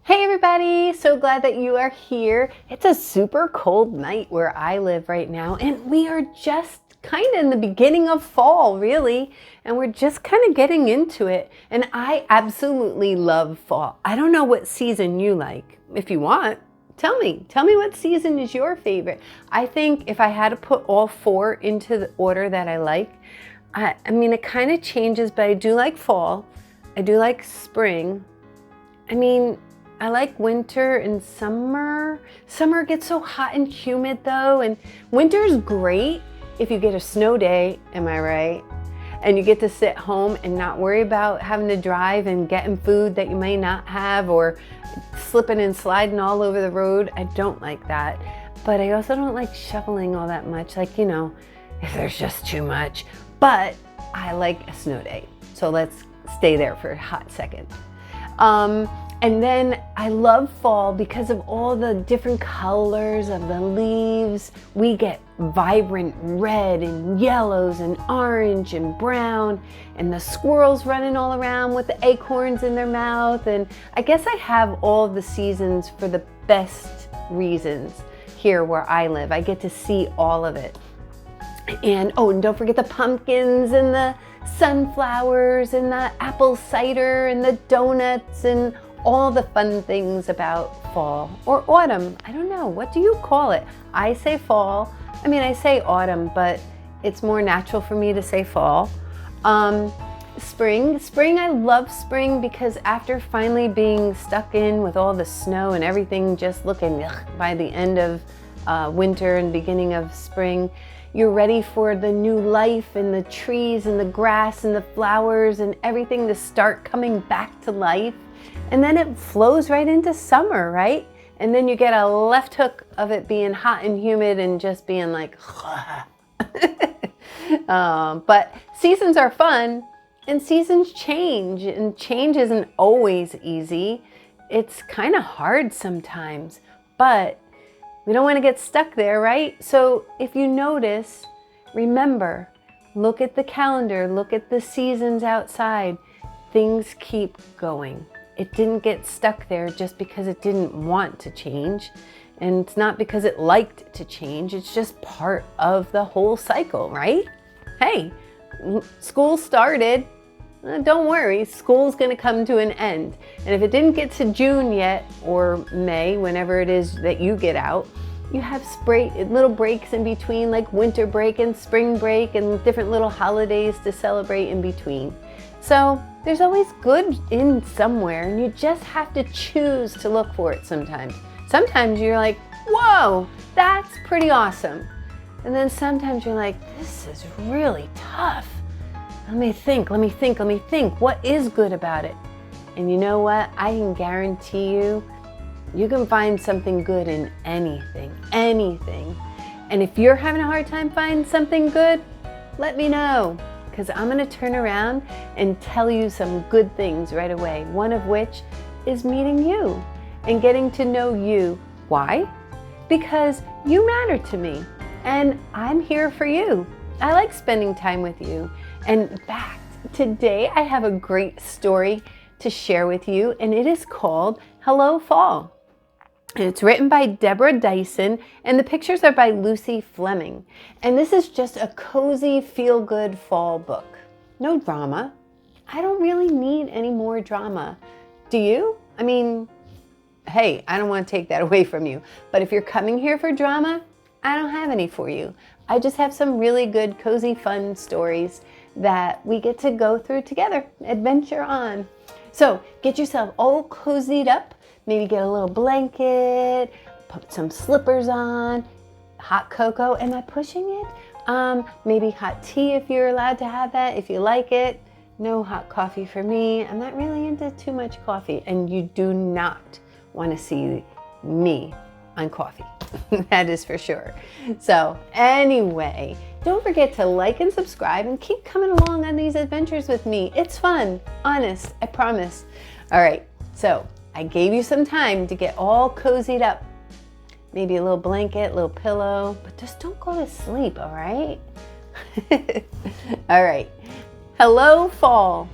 Hey everybody, so glad that you are here. It's a super cold night where I live right now, and we are just kind of in the beginning of fall, really, and we're just kind of getting into it. And I absolutely love fall. I don't know what season you like. If you want, tell me what season is your favorite. I think if I had to put all four into the order that I like, I mean, it kind of changes, but I do like fall. I do like spring. I like winter and summer. Summer gets so hot and humid though, and winter's great if you get a snow day, am I right? And you get to sit home and not worry about having to drive and getting food that you may not have or slipping and sliding all over the road. I don't like that. But I also don't like shoveling all that much, if there's just too much. But I like a snow day. So let's stay there for a hot second. And then I love fall because of all the different colors of the leaves. We get vibrant red and yellows and orange and brown, and the squirrels running all around with the acorns in their mouth. And I guess I have all the seasons for the best reasons here where I live. I get to see all of it. And don't forget the pumpkins and the sunflowers and the apple cider and the doughnuts and all the fun things about fall or autumn. I don't know, what do you call it? I say fall. I say autumn, but it's more natural for me to say fall. Spring, I love spring because after finally being stuck in with all the snow and everything just looking by the end of winter and beginning of spring, you're ready for the new life and the trees and the grass and the flowers and everything to start coming back to life. And then it flows right into summer, right? And then you get a left hook of it being hot and humid and just being like, but seasons are fun and seasons change, and change isn't always easy. It's kind of hard sometimes, but we don't want to get stuck there, right? So if you notice, remember, look at the calendar, look at the seasons outside. Things keep going. It didn't get stuck there just because it didn't want to change. And it's not because it liked to change. It's just part of the whole cycle, right? Hey, school started. Don't worry, school's going to come to an end. And if it didn't get to June yet, or May, whenever it is that you get out, you have little breaks in between, like winter break and spring break and different little holidays to celebrate in between. So there's always good in somewhere, and you just have to choose to look for it sometimes. Sometimes you're like, whoa, that's pretty awesome. And then sometimes you're like, this is really tough. Let me think. What is good about it? And you know what? I can guarantee you can find something good in anything. And if you're having a hard time finding something good, let me know, because I'm going to turn around and tell you some good things right away. One of which is meeting you and getting to know you. Why? Because you matter to me and I'm here for you. I like spending time with you. And in fact, today I have a great story to share with you, and it is called Hello Fall. And it's written by Deborah Diesen, and the pictures are by Lucy Fleming. And this is just a cozy, feel-good fall book. No drama. I don't really need any more drama. Do you? Hey, I don't want to take that away from you. But if you're coming here for drama, I don't have any for you. I just have some really good, cozy, fun stories that we get to go through together. Adventure on. So get yourself all cozied up. Maybe get a little blanket, put some slippers on, hot cocoa. Am I pushing it? Maybe hot tea if you're allowed to have that, if you like it. No hot coffee for me. I'm not really into too much coffee, and you do not want to see me on coffee. That is for sure. So anyway, don't forget to like and subscribe and keep coming along on these adventures with me. It's fun, honest, I promise. All right, so I gave you some time to get all cozied up. Maybe a little blanket, a little pillow, but just don't go to sleep, all right? All right. Hello, fall.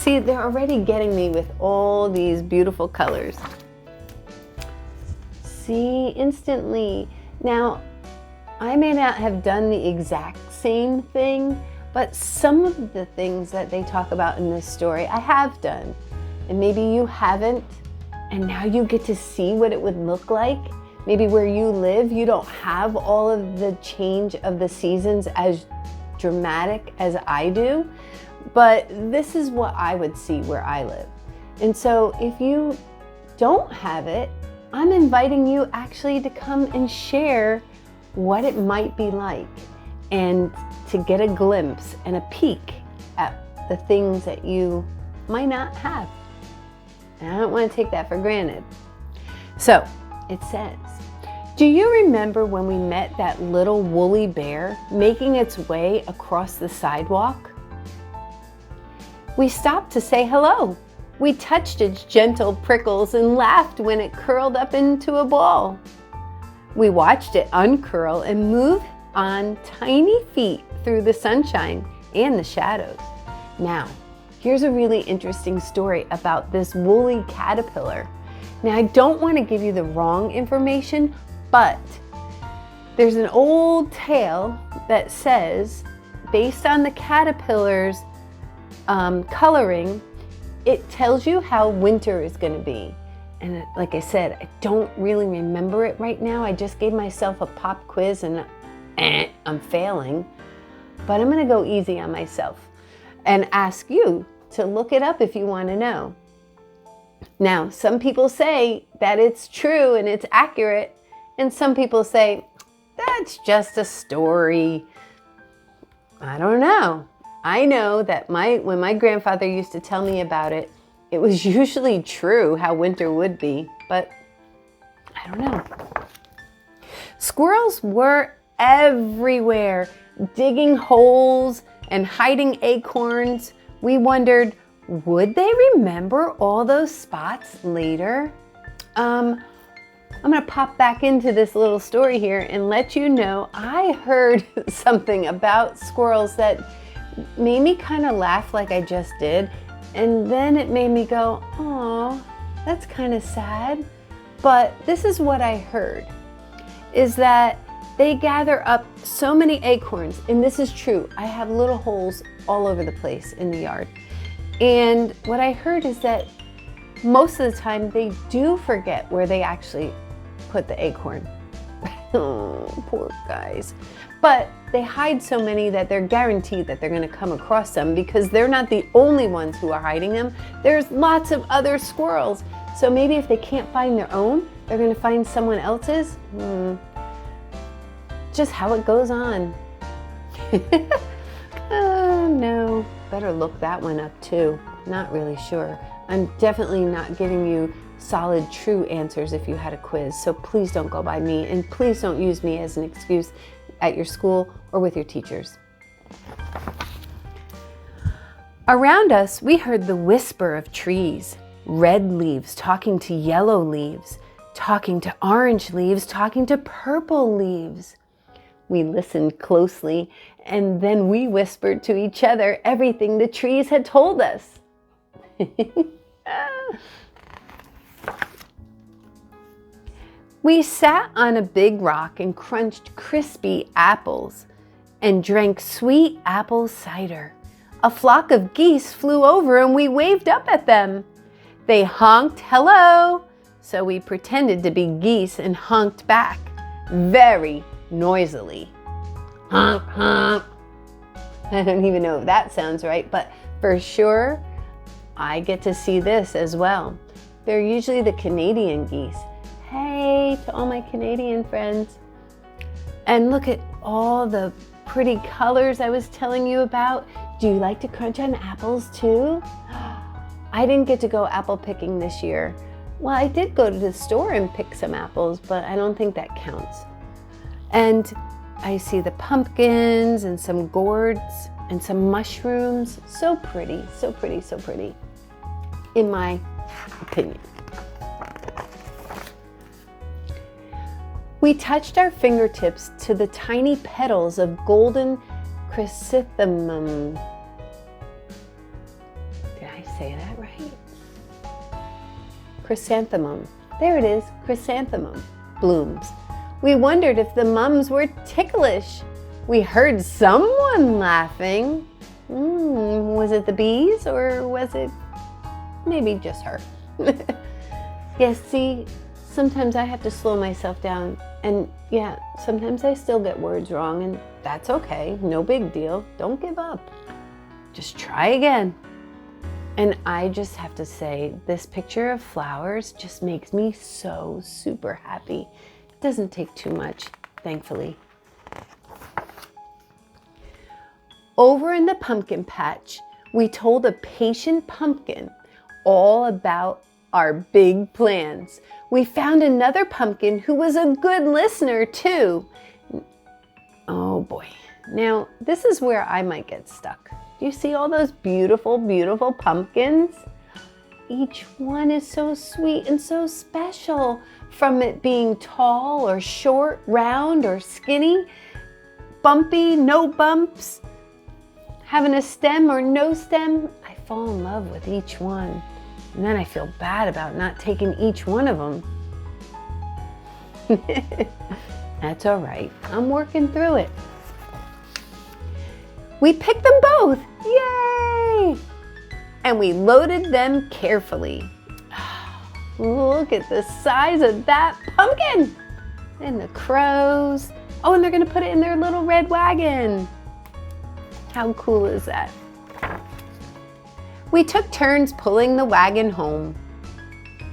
See, they're already getting me with all these beautiful colors. See, instantly. Now, I may not have done the exact same thing, but some of the things that they talk about in this story, I have done. And maybe you haven't, and now you get to see what it would look like. Maybe where you live, you don't have all of the change of the seasons as dramatic as I do, but this is what I would see where I live. And so if you don't have it, I'm inviting you actually to come and share what it might be like and to get a glimpse and a peek at the things that you might not have. And I don't want to take that for granted. So it says, do you remember when we met that little woolly bear making its way across the sidewalk? We stopped to say hello. We touched its gentle prickles and laughed when it curled up into a ball. We watched it uncurl and move on tiny feet through the sunshine and the shadows. Now, here's a really interesting story about this woolly caterpillar. Now, I don't want to give you the wrong information, but there's an old tale that says, based on the caterpillar's coloring, it tells you how winter is going to be. And like I said, I don't really remember it right now. I just gave myself a pop quiz and I'm failing. But I'm going to go easy on myself and ask you to look it up if you want to know. Now, some people say that it's true and it's accurate, and some people say that's just a story. I don't know. I know that when my grandfather used to tell me about it, it was usually true how winter would be, but I don't know. Squirrels were everywhere, digging holes and hiding acorns. We wondered, would they remember all those spots later? I'm gonna pop back into this little story here and let you know I heard something about squirrels that made me kind of laugh like I just did. And then it made me go, oh, that's kind of sad. But this is what I heard, is that they gather up so many acorns. And this is true. I have little holes all over the place in the yard. And what I heard is that most of the time they do forget where they actually put the acorn. Oh, poor guys. But they hide so many that they're guaranteed that they're going to come across them, because they're not the only ones who are hiding them. There's lots of other squirrels. So maybe if they can't find their own, they're going to find someone else's. Just how it goes on. Oh no, better look that one up too. Not really sure. I'm definitely not giving you solid, true answers if you had a quiz. So please don't go by me, and please don't use me as an excuse at your school or with your teachers. Around us, we heard the whisper of trees, red leaves talking to yellow leaves, talking to orange leaves, talking to purple leaves. We listened closely, and then we whispered to each other everything the trees had told us. We sat on a big rock and crunched crispy apples and drank sweet apple cider. A flock of geese flew over and we waved up at them. They honked hello, so we pretended to be geese and honked back very noisily. Honk, honk. I don't even know if that sounds right, but for sure, I get to see this as well. They're usually the Canadian geese. Hey to all my Canadian friends. And look at all the pretty colors I was telling you about. Do you like to crunch on apples too? I didn't get to go apple picking this year. Well, I did go to the store and pick some apples, but I don't think that counts. And I see the pumpkins and some gourds and some mushrooms. So pretty, so pretty, so pretty, in my opinion. We touched our fingertips to the tiny petals of golden chrysanthemum. Did I I say that right? Chrysanthemum. There it is, chrysanthemum blooms. We wondered if the mums were ticklish. We heard someone laughing. Was it the bees or was it maybe just her? Yes, see, sometimes I have to slow myself down. And yeah, sometimes I still get words wrong, and that's okay. No big deal. Don't give up. Just try again. And I just have to say, this picture of flowers just makes me so super happy. It doesn't take too much, thankfully. Over in the pumpkin patch, we told a patient pumpkin all about our big plans. We found another pumpkin who was a good listener too. Oh boy. Now, this is where I might get stuck. Do you see all those beautiful, beautiful pumpkins? Each one is so sweet and so special, from it being tall or short, round or skinny, bumpy, no bumps, having a stem or no stem. I fall in love with each one. And then I feel bad about not taking each one of them. That's all right. I'm working through it. We picked them both. Yay! And we loaded them carefully. Look at the size of that pumpkin. And the crows. Oh, and they're going to put it in their little red wagon. How cool is that? We took turns pulling the wagon home.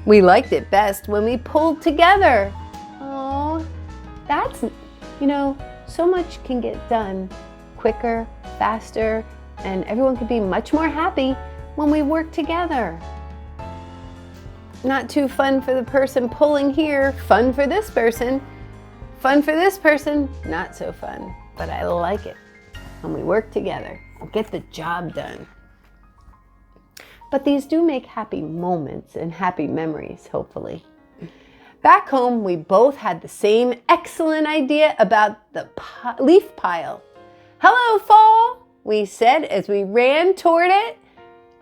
We liked it best when we pulled together. Oh, that's, so much can get done quicker, faster, and everyone could be much more happy when we work together. Not too fun for the person pulling here, fun for this person. Fun for this person, not so fun, but I like it. When we work together, we'll get the job done. But these do make happy moments and happy memories, hopefully. Back home, we both had the same excellent idea about the leaf pile. Hello, Fall, we said as we ran toward it.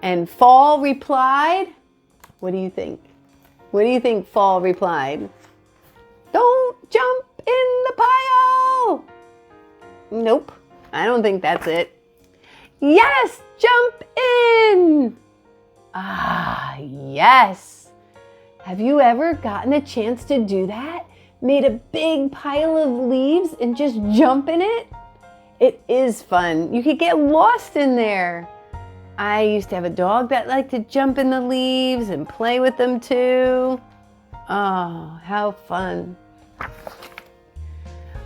And Fall replied, what do you think? What do you think Fall replied? Don't jump in the pile. Nope, I don't think that's it. Yes, jump in. Ah, yes. Have you ever gotten a chance to do that? Made a big pile of leaves and just jump in it? It is fun. You could get lost in there. I used to have a dog that liked to jump in the leaves and play with them too. Oh, how fun.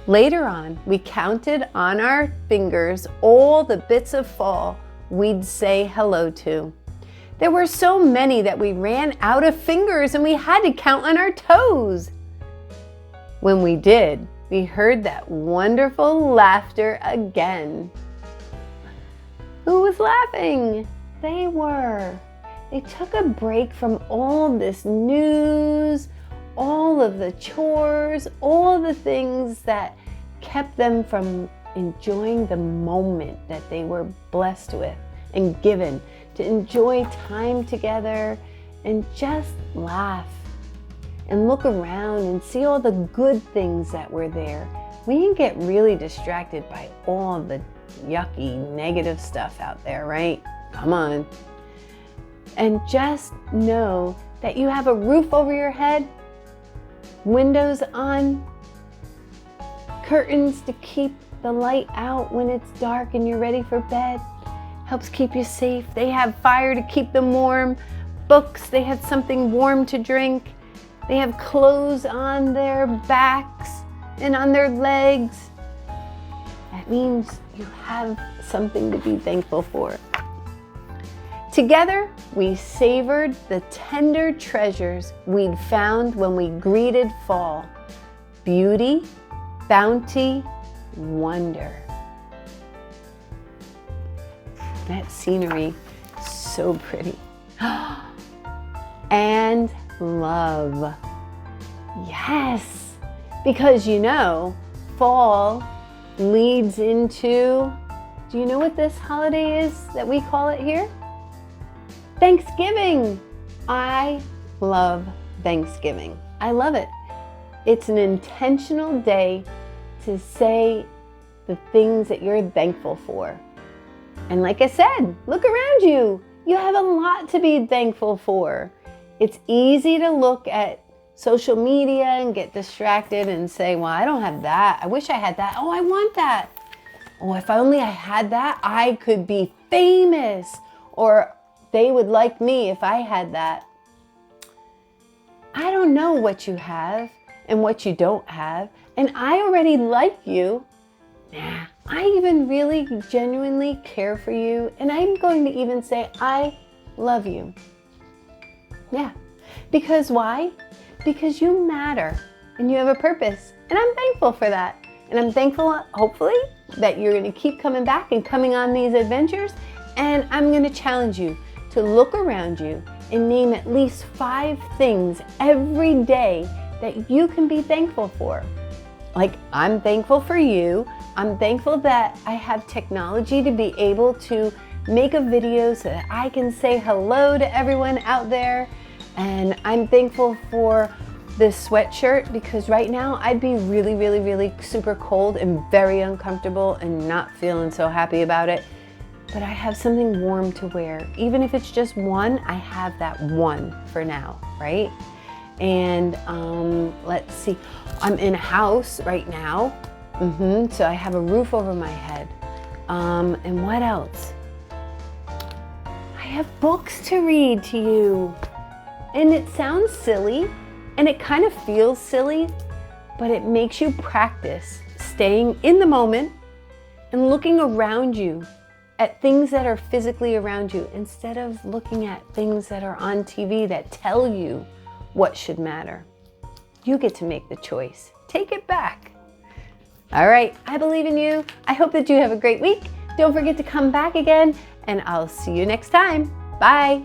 Later on, we counted on our fingers all the bits of fall we'd say hello to. There were so many that we ran out of fingers and we had to count on our toes. When we did, we heard that wonderful laughter again. Who was laughing? They were. They took a break from all this news, all of the chores, all the things that kept them from enjoying the moment that they were blessed with and given to enjoy time together and just laugh and look around and see all the good things that were there. We can get really distracted by all the yucky, negative stuff out there, right? Come on. And just know that you have a roof over your head, windows on, curtains to keep the light out when it's dark and you're ready for bed. Helps keep you safe. They have fire to keep them warm, books, they have something warm to drink. They have clothes on their backs and on their legs. That means you have something to be thankful for. Together, we savored the tender treasures we'd found when we greeted fall. Beauty, bounty, wonder. That scenery, so pretty. And love. Yes, because fall leads into, do you know what this holiday is that we call it here? Thanksgiving. I love Thanksgiving. I love it. It's an intentional day to say the things that you're thankful for. And like I said, look around you. You have a lot to be thankful for. It's easy to look at social media and get distracted and say, well, I don't have that. I wish I had that. Oh, I want that. Oh, if only I had that, I could be famous. Or they would like me if I had that. I don't know what you have and what you don't have. And I already like you. Nah, I even really genuinely care for you. And I'm going to even say, I love you. Yeah. Because why? Because you matter and you have a purpose. And I'm thankful for that. And I'm thankful, hopefully, that you're going to keep coming back and coming on these adventures. And I'm going to challenge you to look around you and name at least 5 things every day that you can be thankful for. Like, I'm thankful for you. I'm thankful that I have technology to be able to make a video so that I can say hello to everyone out there. And I'm thankful for this sweatshirt because right now I'd be really, really, really super cold and very uncomfortable and not feeling so happy about it. But I have something warm to wear. Even if it's just one, I have that one for now, right? And let's see, I'm in a house right now. So I have a roof over my head. And what else? I have books to read to you. And it sounds silly, and it kind of feels silly, but it makes you practice staying in the moment and looking around you at things that are physically around you instead of looking at things that are on TV that tell you what should matter. You get to make the choice. Take it back. All right, I believe in you. I hope that you have a great week. Don't forget to come back again, and I'll see you next time. Bye.